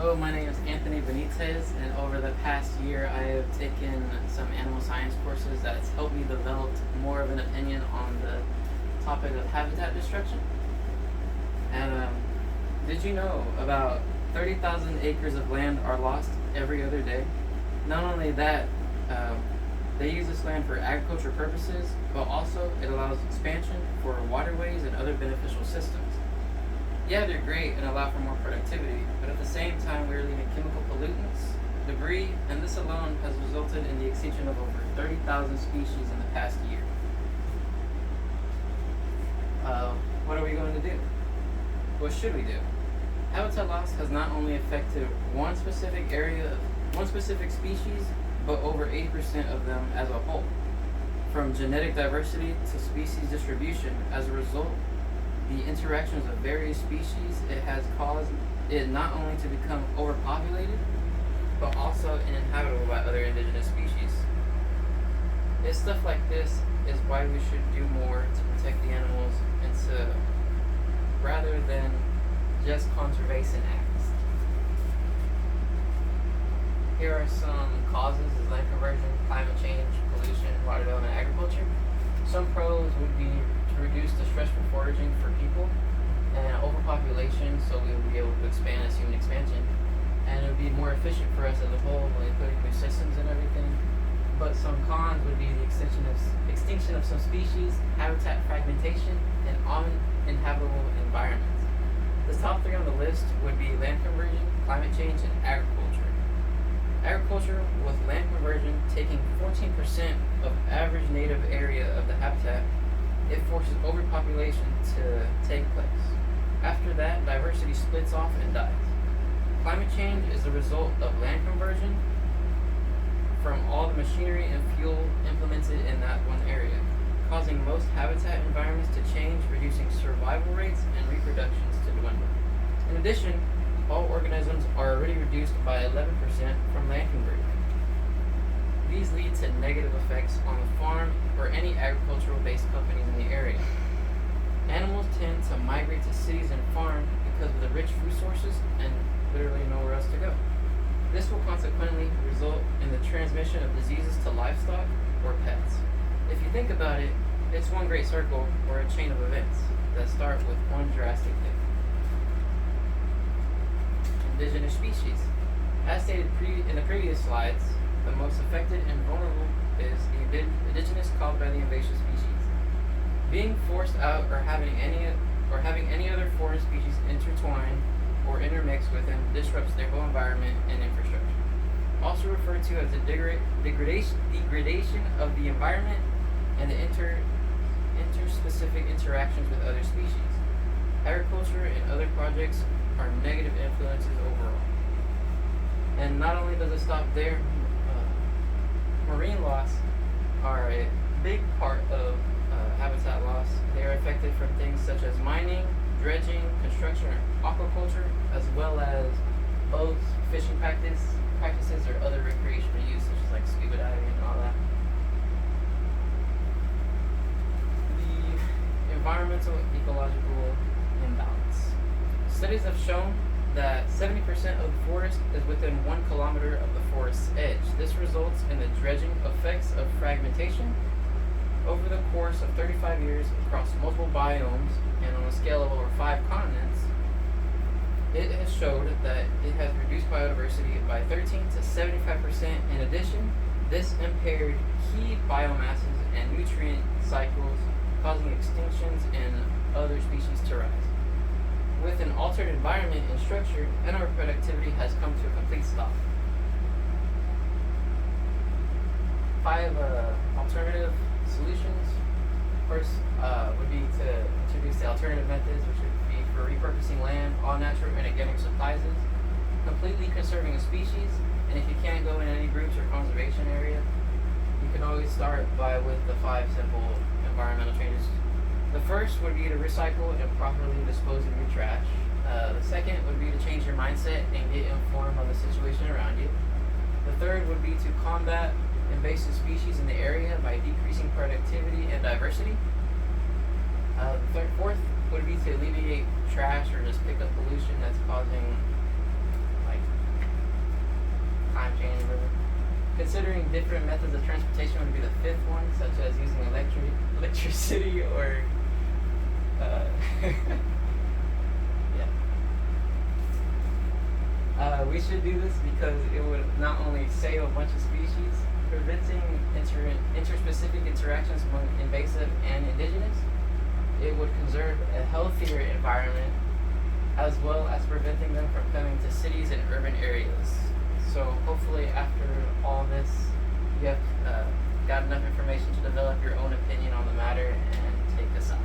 Hello, my name is Anthony Benitez, and over the past year I have taken some animal science courses that's helped me develop more of an opinion on the topic of habitat destruction. And did you know about 30,000 acres of land are lost every other day? Not only that, they use this land for agriculture purposes, but also it allows expansion for waterways and other beneficial systems. Yeah, they're great and allow for more productivity, but at the same time we're leaving chemical pollutants, debris, and this alone has resulted in the extinction of over 30,000 species in the past year. What are we going to do? What should we do? Habitat loss has not only affected one specific species, but over 80% of them as a whole. From genetic diversity to species distribution, as a result, the interactions of various species, it has caused it not only to become overpopulated, but also uninhabitable by other indigenous species. It's stuff like this is why we should do more to protect the animals and rather than just conservation acts. Here are some causes: is land conversion, climate change, pollution, water development, agriculture. Some pros would be to reduce the stress for foraging for people and overpopulation, so we would be able to expand as human expansion, and it would be more efficient for us as a whole when putting new systems and everything. But some cons would be the extinction of some species, habitat fragmentation, and uninhabitable environments. The top three on the list would be land conversion, climate change, and agriculture. Agriculture, with land conversion taking 14% of average native area of the habitat, it forces overpopulation to take place. After that, diversity splits off and dies. Climate change is the result of land conversion from all the machinery and fuel implemented in that one area, causing most habitat environments to change, reducing survival rates and reproductions to dwindle. In addition, all organisms are already reduced by 11% from land conversion. These lead to negative effects on the farm or any agricultural-based companies in the area. Animals tend to migrate to cities and farm because of the rich food sources and literally nowhere else to go. This will consequently result in the transmission of diseases to livestock or pets. If you think about it, it's one great circle or a chain of events that start with one drastic thing. Indigenous species. As stated in the previous slides, the most affected and vulnerable is the indigenous caused by the invasive species. Being forced out or having any other foreign species intertwine or intermix with them disrupts their whole environment and infrastructure. Also referred to as the degradation of the environment and the interspecific interactions with other species. Agriculture and other projects are negative influences overall. And not only does it stop there, marine loss are a big part of habitat loss. They are affected from things such as mining, dredging, construction, or aquaculture, as well as boats, fishing practices, or other recreational use, such as like scuba diving and all that. The environmental ecological imbalance. Studies have shown that 70% of the forest is within 1 kilometer of the forest's edge. This results in the dredging effects of fragmentation over the course of 35 years across multiple biomes and on a scale of over 5 continents. It has showed that it has reduced biodiversity by 13 to 75%. In addition, this impaired key biomasses and nutrient cycles, causing extinctions and other species to rise. With an altered environment and structure, animal productivity has come to a complete stop. 5 alternative solutions. First would be to introduce the alternative methods, which would be for repurposing land, all natural and organic supplies, completely conserving a species, and if you can't go in any groups or conservation area, you can always start with the 5 simple environmental changes. The first would be to recycle and properly dispose of your trash. The second would be to change your mindset and get informed on the situation around you. The third would be to combat invasive species in the area by decreasing productivity and diversity. Fourth would be to alleviate trash or just pick up pollution that's causing like sugarcane river. Considering different methods of transportation would be the fifth one, such as using electricity or yeah. We should do this because it would not only save a bunch of species, preventing interspecific interactions among invasive and indigenous, it would conserve a healthier environment as well as preventing them from coming to cities and urban areas. So hopefully after all this, you have got enough information to develop your own opinion on the matter and take a side.